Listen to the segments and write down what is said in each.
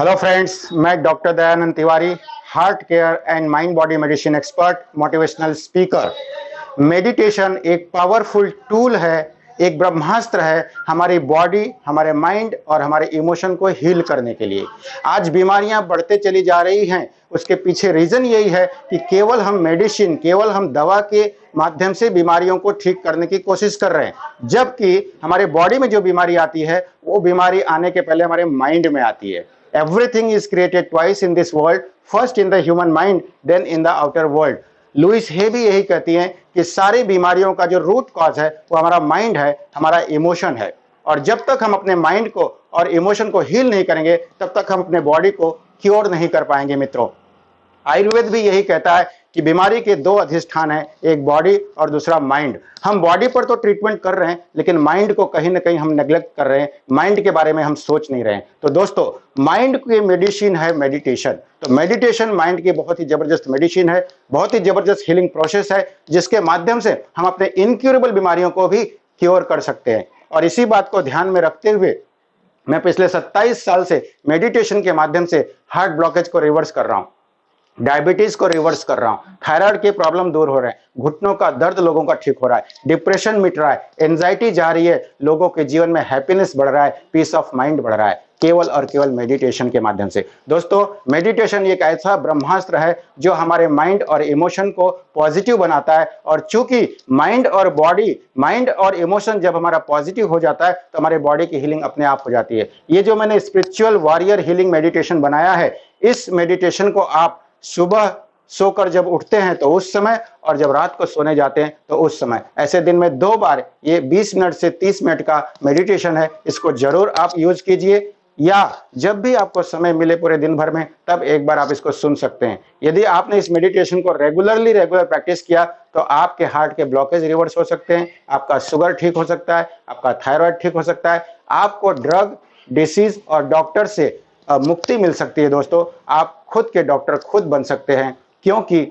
Hello friends, मैं doctor Dayanand Tiwari, heart care and mind body medicine expert, motivational speaker. Meditation एक powerful tool है, एक ब्रह्मास्त्र है हमारी बॉडी, हमारे माइंड और हमारे इमोशन को हील करने के लिए। आज बीमारियां बढ़ते चली जा रही हैं, उसके पीछे रीजन यही है कि केवल हम मेडिसिन, केवल हम दवा के माध्यम से बीमारियों को ठीक करने की कोशिश कर रहे हैं, जबकि हमारे बॉडी में जो बीमारी आती है वो बीमारी आने के पहले हमारे माइंड में आती है। Everything is created twice in this world, first in the human mind, then in the outer world. Louise Hay भी यही कहती हैं कि सारी बीमारियों का जो रूट कॉज है वो हमारा माइंड है, हमारा इमोशन है। और जब तक हम अपने माइंड को और इमोशन को हील नहीं करेंगे, तब तक हम अपने बॉडी को क्योर नहीं कर पाएंगे मित्रों। आयुर्वेद भी यही कहता है कि बीमारी के दो अधिष्ठान है, एक बॉडी और दूसरा माइंड। हम बॉडी पर तो ट्रीटमेंट कर रहे हैं, लेकिन माइंड को कहीं ना कहीं हम नेग्लेक्ट कर रहे हैं, माइंड के बारे में हम सोच नहीं रहे हैं। तो दोस्तों, माइंड की मेडिसिन है मेडिटेशन। तो मेडिटेशन माइंड की बहुत ही जबरदस्त मेडिसिन है, बहुत ही जबरदस्त हीलिंग प्रोसेस है, जिसके माध्यम से हम अपने इनक्यूरेबल बीमारियों को भी क्योर कर सकते हैं। और इसी बात को ध्यान में रखते हुए मैं पिछले 27 साल से मेडिटेशन के माध्यम से हार्ट ब्लॉकेज को रिवर्स कर रहा हूं, डायबिटीज को रिवर्स कर रहा हूं, थायराइड के प्रॉब्लम दूर हो रहे हैं, घुटनों का दर्द लोगों का ठीक हो रहा है, डिप्रेशन मिट रहा है, एंजाइटी जा रही है, लोगों के जीवन में हैप्पीनेस बढ़ रहा है, पीस ऑफ माइंड बढ़ रहा है, केवल और केवल मेडिटेशन के माध्यम से। दोस्तों, मेडिटेशन एक ऐसा ब्रह्मास्त्र है जो हमारे माइंड और इमोशन को पॉजिटिव बनाता है। और चूंकि माइंड और बॉडी, माइंड और इमोशन जब हमारा पॉजिटिव हो जाता है तो हमारे बॉडी की हीलिंग अपने आप हो जाती है। ये जो मैंने स्पिरिचुअल वॉरियर हीलिंग मेडिटेशन बनाया है, इस मेडिटेशन को आप सुबह सोकर जब उठते हैं तो उस समय, और जब रात को सोने जाते हैं तो उस समय, ऐसे दिन में 2 बार ये 20 मिनट से 30 मिनट का मेडिटेशन है, इसको जरूर आप यूज कीजिए। या जब भी आपको समय मिले पूरे दिन भर में, तब एक बार आप इसको सुन सकते हैं। यदि आपने इस मेडिटेशन को रेगुलर प्रैक्टिस किया तो आपके हार्ट के ब्लॉकेज रिवर्स हो सकते हैं, आपका शुगर ठीक हो सकता है, आपका थायराइड ठीक हो सकता है, आपको ड्रग, डिसीज और डॉक्टर से मुक्ति मिल सकती है। दोस्तों, आप खुद के डॉक्टर खुद बन सकते हैं, क्योंकि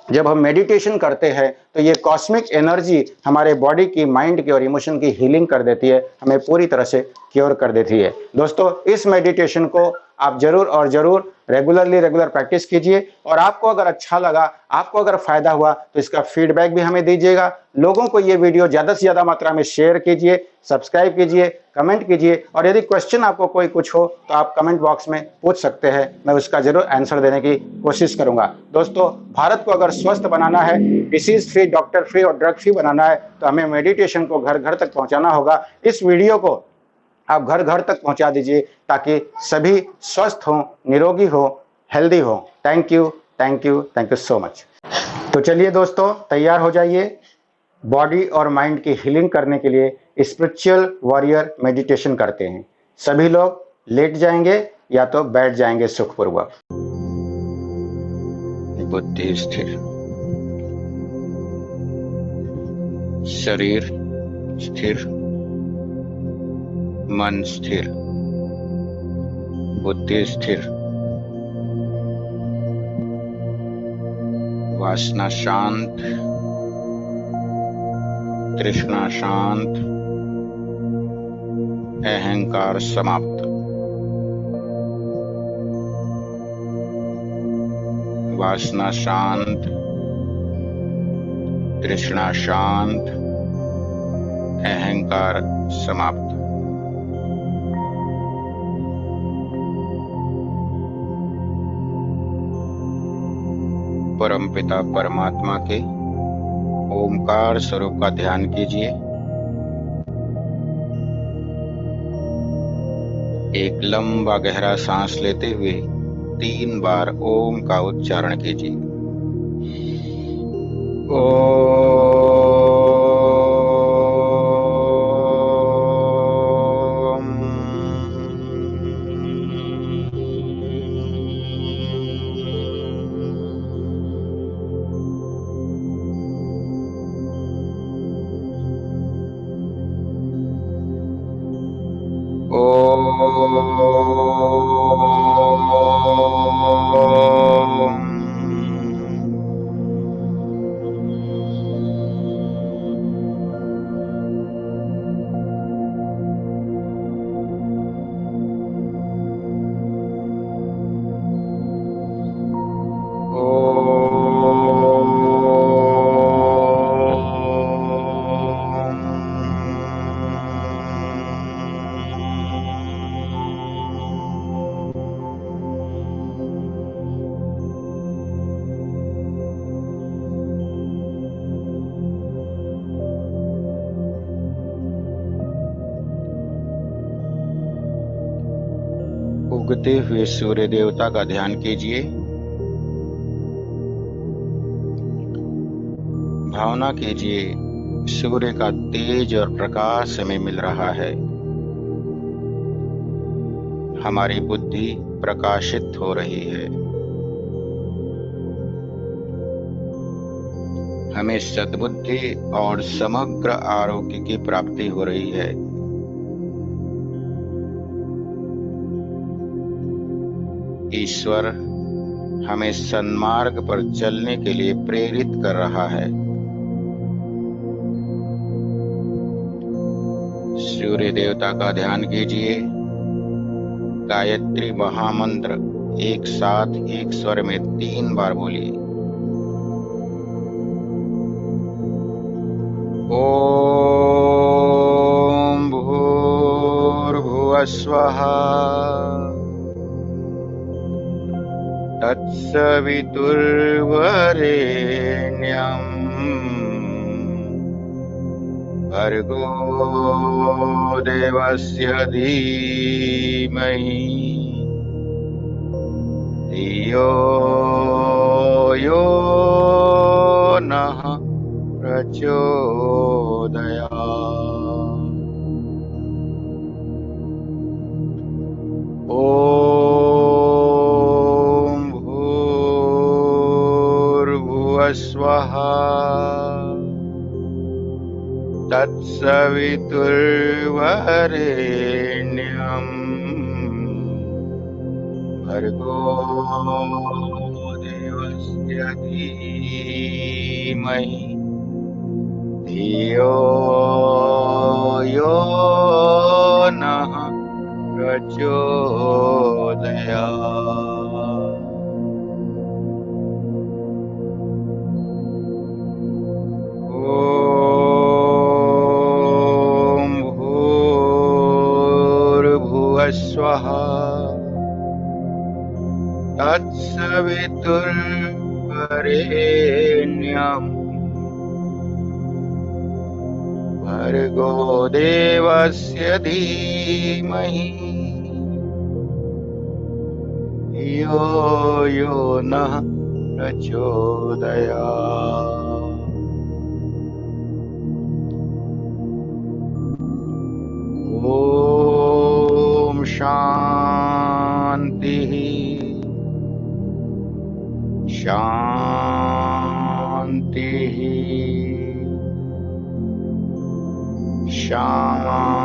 जब हम मेडिटेशन करते हैं तो ये कॉस्मिक एनर्जी हमारे बॉडी की, माइंड की और इमोशन की हीलिंग कर देती है, हमें पूरी तरह से क्योर कर देती है। दोस्तों, इस मेडिटेशन को आप जरूर और जरूर रेगुलर प्रैक्टिस कीजिए। और आपको अगर अच्छा लगा, आपको अगर फायदा हुआ तो इसका फीडबैक भी हमें दीजिएगा। लोगों को ये वीडियो ज्यादा से ज्यादा मात्रा में शेयर कीजिए, सब्सक्राइब कीजिए, कमेंट कीजिए। और यदि क्वेश्चन आपको कोई कुछ हो तो आप कमेंट बॉक्स में पूछ सकते हैं, मैं उसका जरूर आंसर देने की कोशिश करूंगा। दोस्तों, भारत को अगर स्वस्थ बनाना है, डिसीज फ्री, डॉक्टर फ्री और ड्रग फ्री बनाना है, तो हमें मेडिटेशन को घर घर तक पहुंचाना होगा। इस वीडियो को आप घर घर तक पहुंचा दीजिए, ताकि सभी स्वस्थ हों, निरोगी हो, हेल्दी हो। Thank you, thank you, thank you so much. तो चलिए दोस्तों, तैयार हो जाइए बॉडी और माइंड की हीलिंग करने के लिए स्पिरिचुअल वॉरियर मेडिटेशन करते हैं। सभी लोग लेट जाएंगे या तो बैठ जाएंगे सुखपूर्वक। बुद्धि स्थिर, शरीर स्थिर, मन स्थिर, बुद्धि स्थिर, वासना शांत, तृष्णा शांत, अहंकार समाप्त। वासना शांत, तृष्णा शांत, अहंकार समाप्त। परमपिता परमात्मा के ओमकार स्वरूप का ध्यान कीजिए। एक लंबा गहरा सांस लेते हुए 3 बार ओम का उच्चारण कीजिए। उगते हुए सूर्य देवता का ध्यान कीजिए। भावना कीजिए सूर्य का तेज और प्रकाश हमें मिल रहा है। हमारी बुद्धि प्रकाशित हो रही है। हमें सद्बुद्धि और समग्र आरोग्य की प्राप्ति हो रही है। ईश्वर हमें सन्मार्ग पर चलने के लिए प्रेरित कर रहा है। सूर्य देवता का ध्यान कीजिए। गायत्री महामंत्र एक साथ एक स्वर में 3 बार बोलिए। ओम भूर्भुवः स्वः तत्सवितुर्वरेण्यं भर्गो देवस्य धीमहि धियो यो नः प्रचोदयात्। ओम भूर्भुवः स्वः तत्सवितुर्वरेण्यं भर्गो देवस्य धीमहि धियो यो नः प्रचोदयात्। ओम भूर्भुवः स्वः तत्सवितुर्वरेण्यं भर्गो देवस्य धीमहि धियो यो नः प्रचोदयात्। ओम शांति शांति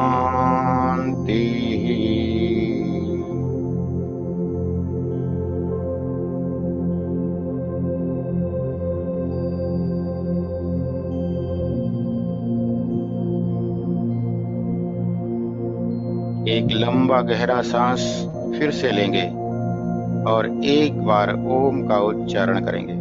शांति। एक लंबा गहरा सांस फिर से लेंगे और एक बार ओम का उच्चारण करेंगे।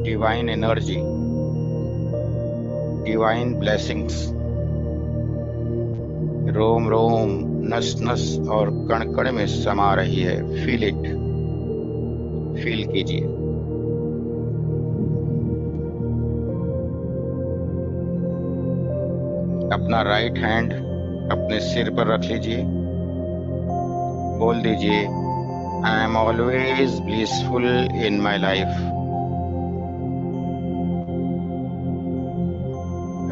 डिवाइन एनर्जी, डिवाइन ब्लेसिंग्स रोम रोम, नस नस और कण कण में समा रही है। फील इट, फील कीजिए। अपना राइट हैंड अपने सिर पर रख लीजिए। बोल दीजिए, I am always blissful in my life.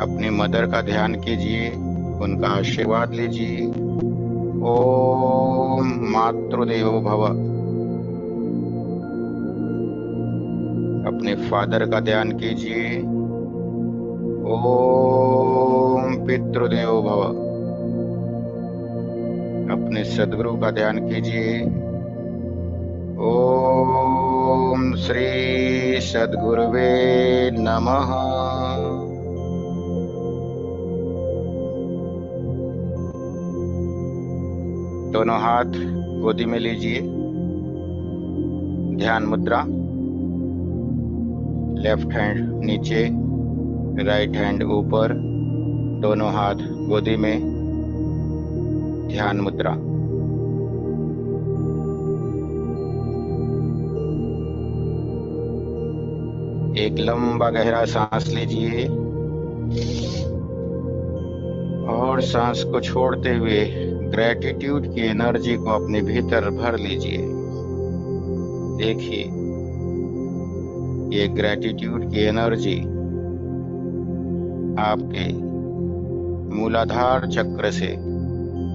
अपनी मदर का ध्यान कीजिए, उनका आशीर्वाद लीजिए। ओम मातृदेवो भव। अपने फादर का ध्यान कीजिए। ओम पितृदेवो भव। अपने सद्गुरु का ध्यान कीजिए। ओम श्री सद्गुरुवे नमः। दोनों हाथ गोदी में लीजिए ध्यान मुद्रा, लेफ्ट हैंड नीचे, राइट हैंड ऊपर, दोनों हाथ गोदी में। ध्यान मुद्रा। एक लंबा गहरा सांस लीजिए और सांस को छोड़ते हुए ग्रैटिट्यूड की एनर्जी को अपने भीतर भर लीजिए। देखिए, ये ग्रैटिट्यूड की एनर्जी आपके मूलाधार चक्र से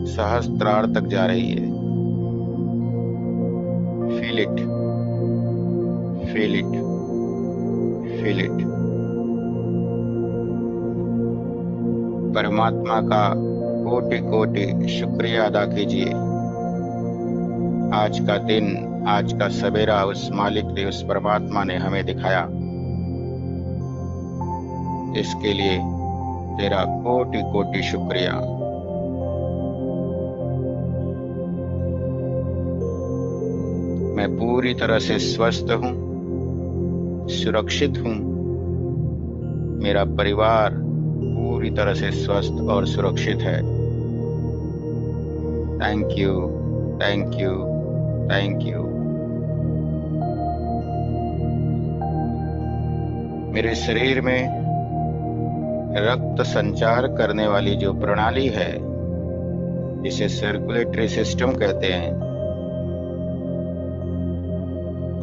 सहस्त्रार तक जा रही है। Feel it, feel it, feel it. परमात्मा का कोटि कोटि शुक्रिया अदा कीजिए। आज का दिन, आज का सवेरा उस मालिक ने, उस परमात्मा ने हमें दिखाया। इसके लिए तेरा कोटि कोटि शुक्रिया। मैं पूरी तरह से स्वस्थ हूं, सुरक्षित हूं। मेरा परिवार पूरी तरह से स्वस्थ और सुरक्षित है। Thank you, thank you, thank you. मेरे शरीर में रक्त संचार करने वाली जो प्रणाली है, जिसे सर्कुलेटरी सिस्टम कहते हैं,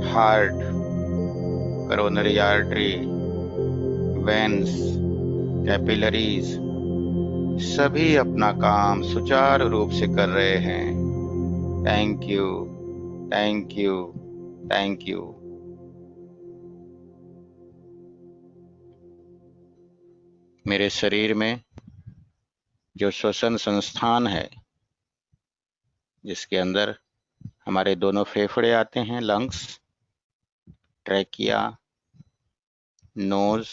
heart, coronary artery, veins, capillaries, सभी अपना काम सुचारू रूप से कर रहे हैं। Thank you, thank you, thank you. मेरे शरीर में जो श्वसन संस्थान है, जिसके अंदर हमारे दोनों फेफड़े आते हैं, लंग्स, ट्रैकिया, नोज,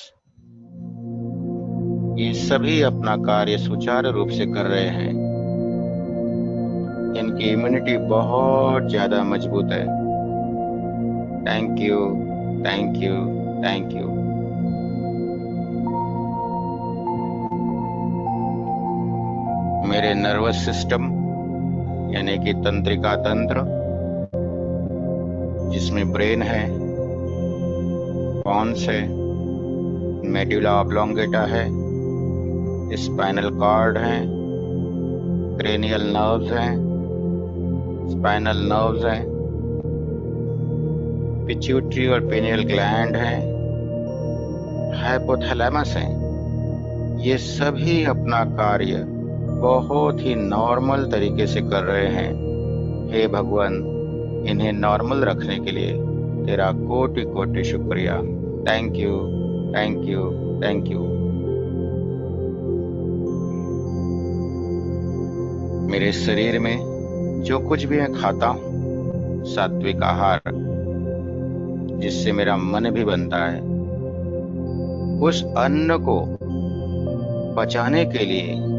ये सभी अपना कार्य सुचारू रूप से कर रहे हैं। इनकी इम्यूनिटी बहुत ज्यादा मजबूत है। Thank you, thank you, thank you. मेरे नर्वस सिस्टम यानी कि तंत्रिका तंत्र, जिसमें ब्रेन है, पॉन्स है, मेडुला ऑब्लोंगेटा है, स्पाइनल कॉर्ड है, क्रेनियल नर्व्स हैं, स्पाइनल नर्व्स हैं, पिट्यूटरी और पिनियल ग्लैंड है, हाइपोथैलेमस है। ये सभी अपना कार्य बहुत ही नॉर्मल तरीके से कर रहे हैं। हे भगवान, इन्हें नॉर्मल रखने के लिए तेरा कोटि कोटि शुक्रिया। Thank you, thank you, thank you. मेरे शरीर में जो कुछ भी मैं खाता हूँ, सात्विक आहार, जिससे मेरा मन भी बनता है, उस अन्न को पचाने के लिए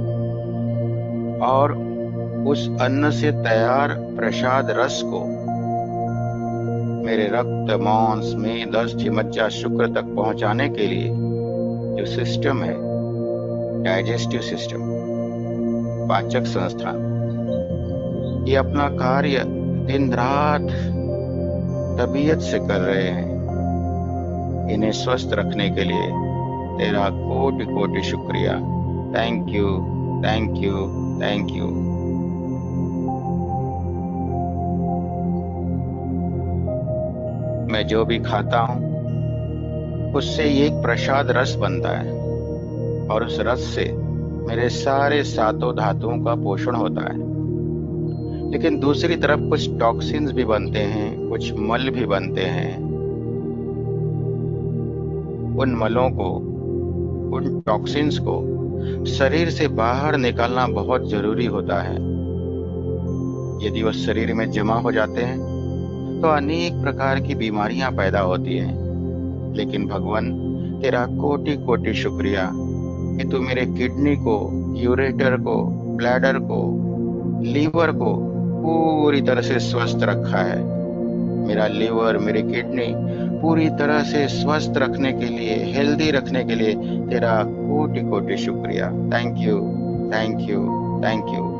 और उस अन्न से तैयार प्रसाद रस को मेरे रक्त, मांस, मेद, अस्थि, मज्जा, शुक्र तक पहुंचाने के लिए जो सिस्टम है, डाइजेस्टिव सिस्टम, पाचक संस्थान, ये अपना कार्य दिन रात तबीयत से कर रहे हैं। इन्हें स्वस्थ रखने के लिए तेरा कोटि कोटि शुक्रिया। Thank you, thank you, thank you. मैं जो भी खाता हूँ, उससे एक प्रसाद रस बनता है और उस रस से मेरे सारे सातों धातुओं का पोषण होता है। लेकिन दूसरी तरफ कुछ टॉक्सिन्स भी बनते हैं, कुछ मल भी बनते हैं। उन मलों को, उन टॉक्सिन्स को शरीर से बाहर निकालना बहुत जरूरी होता है। यदि वह शरीर में जमा हो जाते हैं तो अनेक प्रकार की बीमारियां पैदा होती हैं। लेकिन भगवान, तेरा कोटि कोटि शुक्रिया कि तू मेरे किडनी को, यूरेटर को, ब्लैडर को, लीवर को पूरी तरह से स्वस्थ रखा है। मेरा लिवर, मेरी किडनी पूरी तरह से स्वस्थ रखने के लिए, हेल्दी रखने के लिए तेरा कोटि कोटि शुक्रिया। Thank you, thank you, thank you.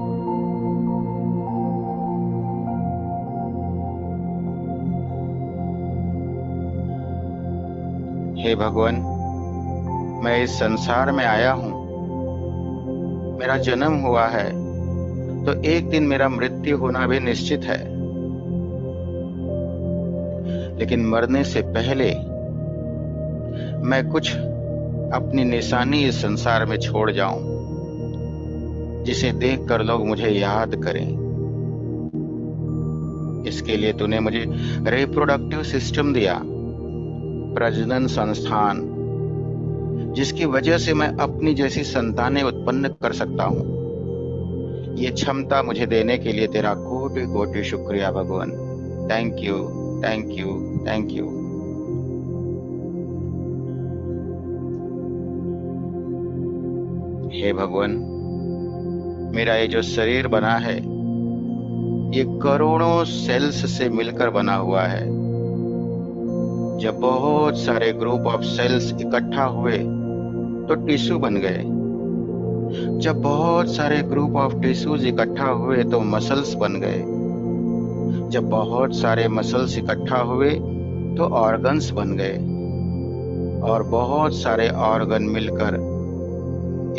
हे भगवान, मैं इस संसार में आया हूँ, मेरा जन्म हुआ है, तो एक दिन मेरा मृत्यु होना भी निश्चित है। लेकिन मरने से पहले मैं कुछ अपनी निशानी इस संसार में छोड़ जाऊं, जिसे देखकर लोग मुझे याद करें। इसके लिए तूने मुझे रिप्रोडक्टिव सिस्टम दिया, प्रजनन संस्थान, जिसकी वजह से मैं अपनी जैसी संतानें उत्पन्न कर सकता हूं। ये क्षमता मुझे देने के लिए तेरा कोटि कोटि शुक्रिया भगवान। Thank you, thank you, thank you. हे भगवान, मेरा ये जो शरीर बना है, ये करोड़ों सेल्स से मिलकर बना हुआ है। जब बहुत सारे ग्रुप ऑफ सेल्स इकट्ठा हुए तो टिश्यू बन गए। जब बहुत सारे ग्रुप ऑफ टिश्यूज इकट्ठा हुए तो मसल्स बन गए। जब बहुत सारे मसल्स इकट्ठा हुए तो ऑर्गन्स बन गए, और बहुत सारे ऑर्गन मिलकर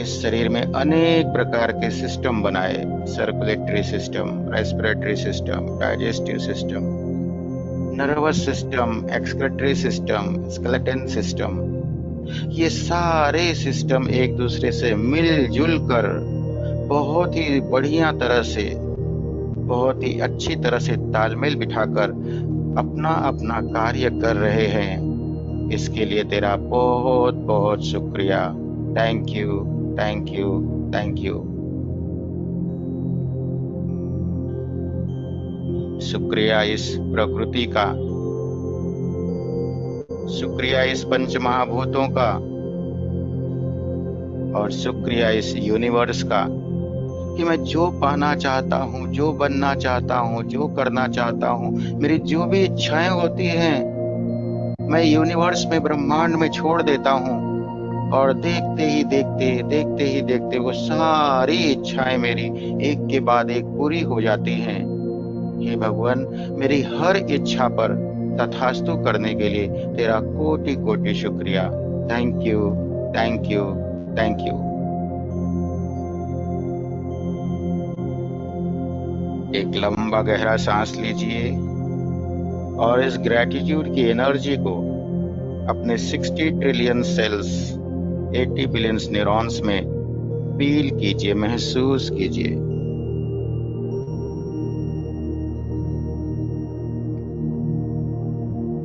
इस शरीर में अनेक प्रकार के सिस्टम बनाए। Circulatory system, respiratory system, digestive system, nervous system, excretory system, skeleton system. ये सारे सिस्टम एक दूसरे से मिलजुल कर बहुत ही बढ़िया तरह से, बहुत ही अच्छी तरह से तालमेल बिठाकर अपना अपना कार्य कर रहे हैं। इसके लिए तेरा बहुत बहुत शुक्रिया। Thank you, thank you, thank you. शुक्रिया इस प्रकृति का, शुक्रिया इस पंच महाभूतों का, और शुक्रिया इस यूनिवर्स का कि मैं जो पाना चाहता हूँ, जो बनना चाहता हूँ, जो करना चाहता हूँ, मेरी जो भी इच्छाएं होती हैं, मैं यूनिवर्स में, ब्रह्मांड में छोड़ देता हूँ, और देखते ही देखते वो सारी इच्छाएं मेरी एक के बाद एक पूरी हो जाती हैं। हे भगवान, मेरी हर इच्छा पर तथास्तु करने के लिए तेरा कोटि कोटि शुक्रिया। Thank you, thank you, thank you. एक लंबा गहरा सांस लीजिए और इस ग्रैटिट्यूड की एनर्जी को अपने 60 ट्रिलियन सेल्स, 80 बिलियन न्यूरॉन्स में फील कीजिए, महसूस कीजिए।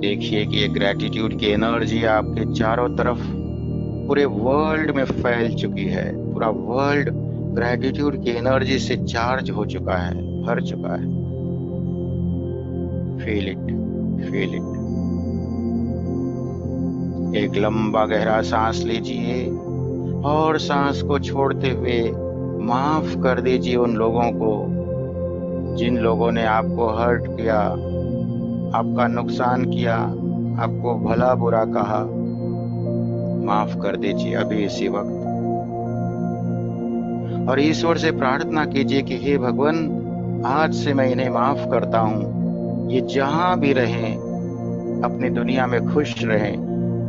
देखिए कि ये ग्रैटिट्यूड की एनर्जी आपके चारों तरफ पूरे वर्ल्ड में फैल चुकी है। पूरा वर्ल्ड ग्रैटिट्यूड की एनर्जी से चार्ज हो चुका है, भर चुका है। Feel it, feel it. एक लंबा गहरा सांस लीजिए और सांस को छोड़ते हुए माफ कर दीजिए उन लोगों को जिन लोगों ने आपको हर्ट किया, आपका नुकसान किया, आपको भला बुरा कहा। माफ कर दीजिए अभी इसी वक्त, और ईश्वर से प्रार्थना कीजिए कि हे भगवान, आज से मैं इन्हें माफ करता हूँ। ये जहां भी रहें, अपनी दुनिया में खुश रहें,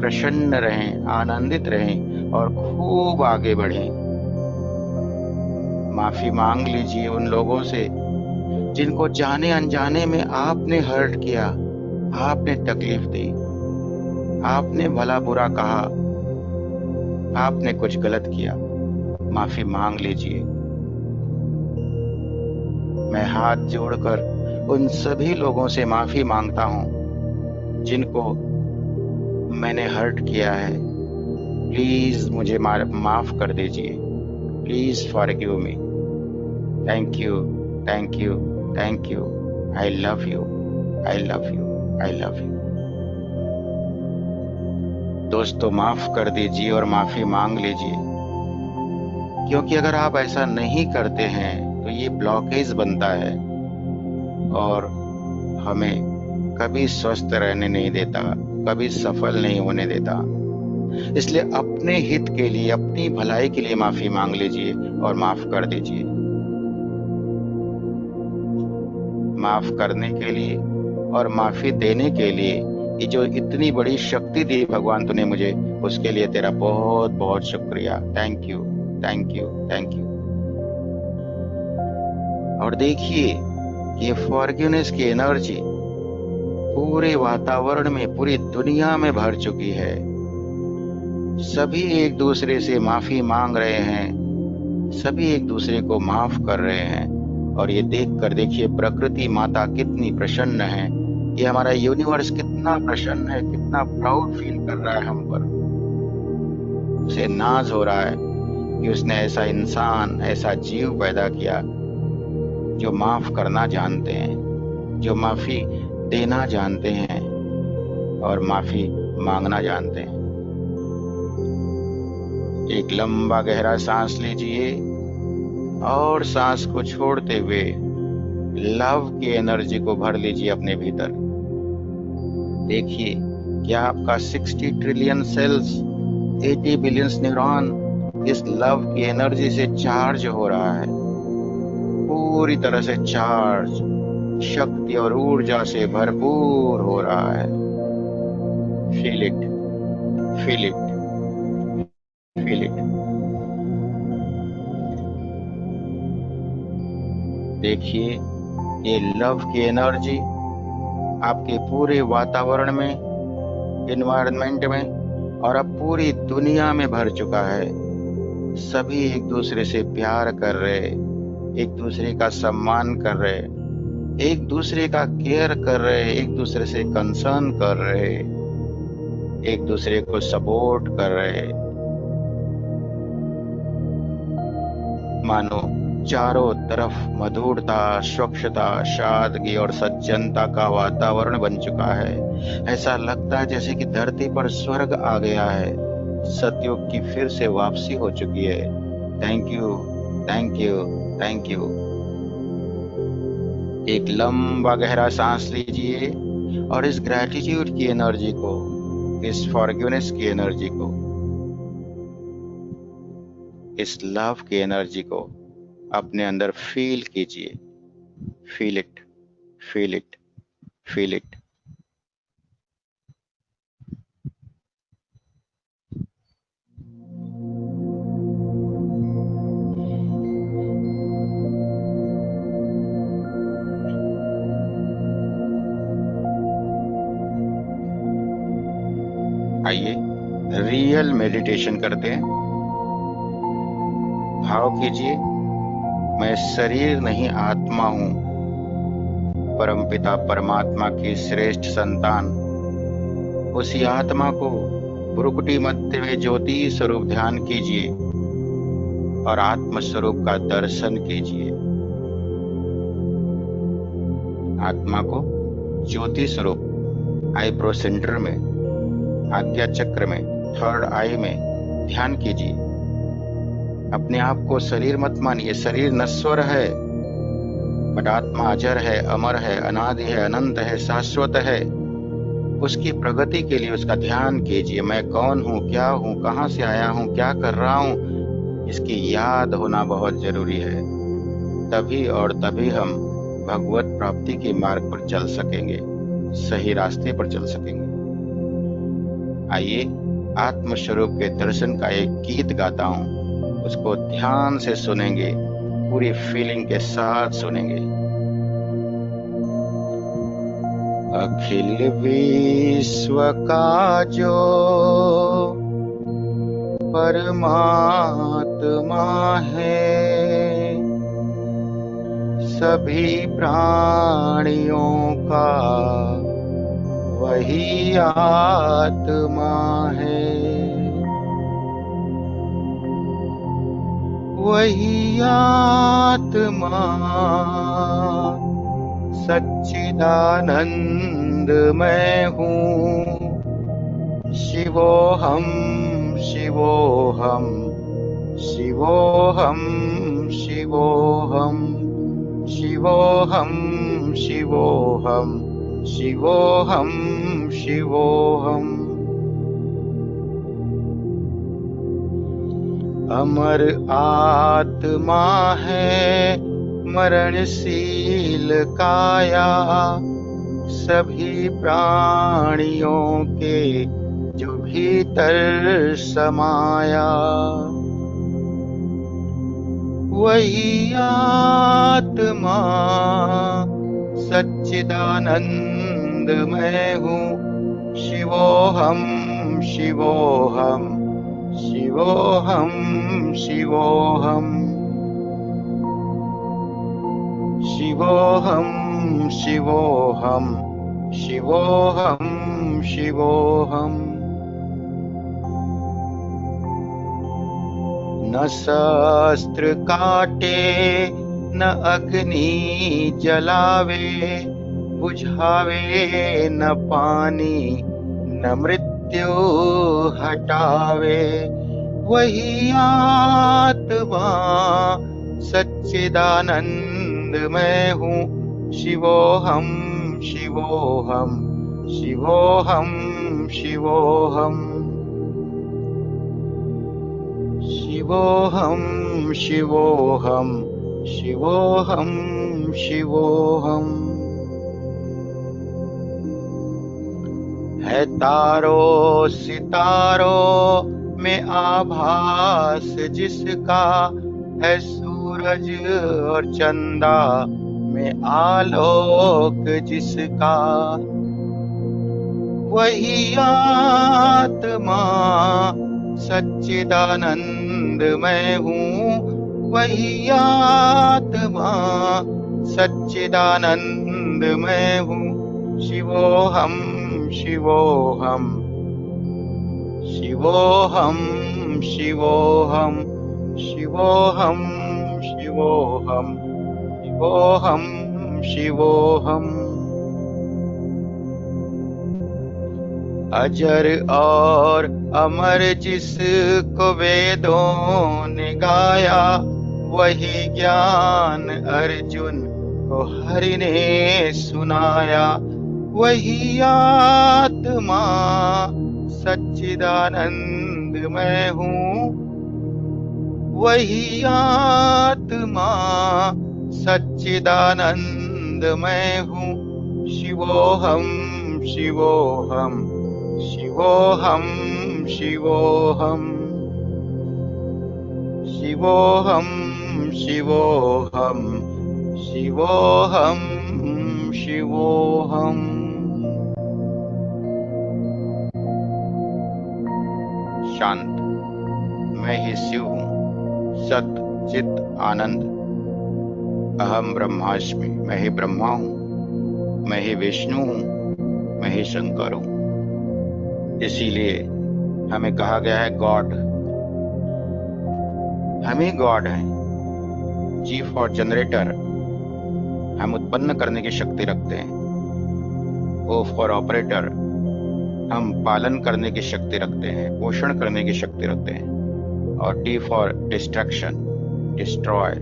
प्रसन्न रहें, आनंदित रहें और खूब आगे बढ़ें। माफी मांग लीजिए उन लोगों से जिनको जाने अनजाने में आपने हर्ट किया, आपने तकलीफ दी, आपने भला बुरा कहा, आपने कुछ गलत किया। माफी मांग लीजिए। मैं हाथ जोड़कर उन सभी लोगों से माफी मांगता हूं जिनको मैंने हर्ट किया है। प्लीज मुझे माफ कर दीजिए। Please forgive me. Thank you, thank you, thank you. I love you, I love you, I love you. दोस्तों, माफ कर दीजिए और माफी मांग लीजिए, क्योंकि अगर आप ऐसा नहीं करते हैं तो ये ब्लॉकेज बनता है और हमें कभी स्वस्थ रहने नहीं देता, कभी सफल नहीं होने देता। इसलिए अपने हित के लिए, अपनी भलाई के लिए माफी मांग लीजिए और माफ कर दीजिए। माफ करने के लिए और माफी देने के लिए ये जो इतनी बड़ी शक्ति दी भगवान तूने मुझे, उसके लिए तेरा बहुत बहुत शुक्रिया। Thank you, thank you, thank you. और देखिए ये फॉरगिवनेस की एनर्जी पूरे वातावरण में, पूरी दुनिया में भर चुकी है। सभी एक दूसरे से माफी मांग रहे हैं, सभी एक दूसरे को माफ कर रहे हैं। और ये देखकर देखिए प्रकृति माता कितनी प्रसन्न है, ये हमारा यूनिवर्स कितना प्रसन्न है, कितना प्राउड फील कर रहा है हम पर। उसे नाज हो रहा है कि उसने ऐसा इंसान, ऐसा जीव पैदा किया जो माफ करना जानते हैं, जो माफी देना जानते हैं और माफी मांगना जानते हैं। एक लंबा गहरा सांस लीजिए और सांस को छोड़ते हुए लव की एनर्जी को भर लीजिए अपने भीतर। देखिए क्या आपका 60 ट्रिलियन सेल्स, 80 बिलियन न्यूरॉन इस लव की एनर्जी से चार्ज हो रहा है, पूरी तरह से चार्ज, शक्ति और ऊर्जा से भरपूर हो रहा है। Feel it, feel it, feel it. देखिए ये लव की एनर्जी आपके पूरे वातावरण में, एनवायरनमेंट में और अब पूरी दुनिया में भर चुका है। सभी एक दूसरे से प्यार कर रहे, एक दूसरे का सम्मान कर रहे, एक दूसरे का केयर कर रहे, एक दूसरे से कंसर्न कर रहे, एक दूसरे को सपोर्ट कर रहे। मानो चारों तरफ मधुरता, स्वच्छता, सादगी और सज्जनता का वातावरण बन चुका है। ऐसा लगता है जैसे कि धरती पर स्वर्ग आ गया है, सतयुग की फिर से वापसी हो चुकी है। Thank you, thank you, thank you. एक लंबा गहरा सांस लीजिए और इस ग्रैटिट्यूड की एनर्जी को, इस फॉरगिवनेस की एनर्जी को, इस लव की एनर्जी को अपने अंदर फील कीजिए। Feel it, feel it, feel it. आइए रियल मेडिटेशन करते हैं। भाव कीजिए मैं शरीर नहीं आत्मा हूं, परमपिता परमात्मा की श्रेष्ठ संतान। उसी आत्मा को भ्रुकुटी मध्य में ज्योति स्वरूप ध्यान कीजिए और आत्म स्वरूप का दर्शन कीजिए। आत्मा को ज्योति स्वरूप आईब्रो सेंटर में, आज्ञा चक्र में, थर्ड आई में ध्यान कीजिए। अपने आप को शरीर मत मानिए, शरीर नश्वर है, बट आत्मा अजर है, अमर है, अनादि है, अनंत है, शाश्वत है। उसकी प्रगति के लिए उसका ध्यान कीजिए। मैं कौन हूँ, क्या हूँ, कहाँ से आया हूँ, क्या कर रहा हूँ, इसकी याद होना बहुत जरूरी है। तभी और तभी हम भगवत प्राप्ति के मार्ग पर चल सकेंगे, सही रास्ते पर चल सकेंगे। आइए आत्म स्वरूप के दर्शन का एक गीत गाता हूँ, उसको ध्यान से सुनेंगे, पूरी फीलिंग के साथ सुनेंगे। अखिल विश्व का जो परमात्मा है, सभी प्राणियों का वही आत्मा है। वही आत्मा सच्चिदानंद मैं हूँ। शिवोहम, शिवोहम, शिवोहम, शिवोहम, शिवोहम, शिवोहम, शिवोऽहं शिवोऽहम्। अमर आत्मा है मरणशील काया, सभी प्राणियों के जो भीतर समाया। वही आत्मा सच्चिदानंद मैं हूँ। शिवोऽहं शिवोऽहम्, शिवोऽहं शिवोऽहम्, शिवोऽहं शिवोऽहम्, शिवोऽहं शिवोऽहम्। न शस्त्र काटे न अग्नि जलावे, बुझावे न पानी न मृत्यु हटावे। वही आत्मा सच्चिदानंद मैं हूँ। शिवोऽहं शिवोऽहम्, शिवोऽहं शिवोऽहम्, शिवोऽहं शिवोऽहम्, शिवोऽहं शिवोऽहम्। है तारों सितारों में आभास जिसका, है सूरज और चंदा में आलोक जिसका। वही आत्मा सच्चिदानंद मैं हूँ। वही आत्मा सच्चिदानंद मैं हूँ। शिवोऽहं शिवोऽहम्, शिवोऽहं शिवोऽहम्, शिवोऽहं शिवोऽहम्, शिवोऽहं शिवोऽहम्। अजर और अमर जिसको वेदों ने गाया, वही ज्ञान अर्जुन को हरि ने सुनाया। वही आत्मा सच्चिदानंद मैं हूँ। वही आत्मा सच्चिदानंद मैं हूँ। शिवोऽहं शिवोऽहम्, शिवोऽहं शिवोऽहम्, शिवोऽहं शिवोऽहम्, शिवोऽहं शिवोऽहम्। शांत, मैं ही शिव हूँ, सत चित आनंद। अहम ब्रह्मास्मि, मैं ही ब्रह्मा हूँ, मैं ही विष्णु हूँ, मैं ही शंकर हूँ। इसीलिए हमें कहा गया है गॉड। हम ही गॉड हैं। जी फॉर जनरेटर, हम उत्पन्न करने की शक्ति रखते हैं। ओ फॉर ऑपरेटर, हम पालन करने की शक्ति रखते हैं, पोषण करने की शक्ति रखते हैं। और डी फॉर डिस्ट्रक्शन, डिस्ट्रॉय,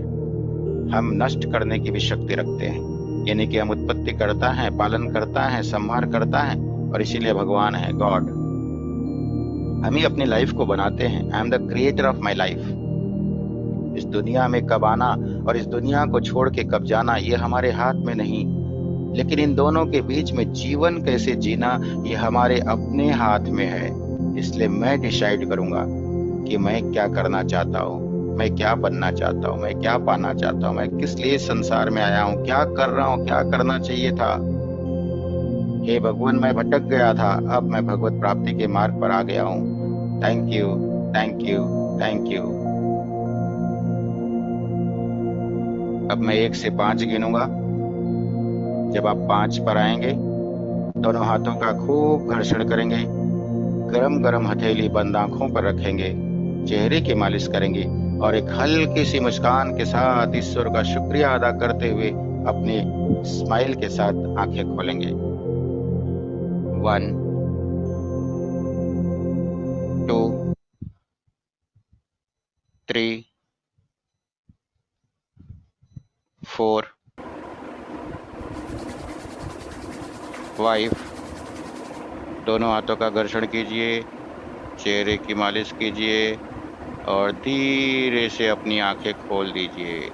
हम नष्ट करने की भी शक्ति रखते हैं। यानी कि हम उत्पत्ति करता है, पालन करता है, संहार करता है, और इसीलिए भगवान है गॉड। हम ही अपनी लाइफ को बनाते हैं। I am the creator of my life. इस दुनिया में कब आना और इस दुनिया को छोड़ के कब जाना, ये हमारे हाथ में नहीं, लेकिन इन दोनों के बीच में जीवन कैसे जीना, ये हमारे अपने हाथ में है। इसलिए मैं डिसाइड करूंगा कि मैं क्या करना चाहता हूँ, मैं क्या बनना चाहता हूँ, मैं क्या पाना चाहता हूँ, मैं किस लिए संसार में आया हूँ, क्या कर रहा हूँ, क्या करना चाहिए था। हे भगवान, मैं भटक गया था, अब मैं भगवत प्राप्ति के मार्ग पर आ गया हूँ। Thank you, thank you, thank you. अब मैं 1 से 5 गिनूंगा। जब आप 5 पर आएंगे, दोनों हाथों का खूब घर्षण करेंगे, गरम गरम हथेली बंद आंखों पर रखेंगे, चेहरे की मालिश करेंगे और एक हल्की सी मुस्कान के साथ ईश्वर का शुक्रिया अदा करते हुए अपनी स्माइल के साथ आंखें खोलेंगे। 1 2 3 4 वाइफ, दोनों हाथों का घर्षण कीजिए, चेहरे की मालिश कीजिए और धीरे से अपनी आंखें खोल दीजिए।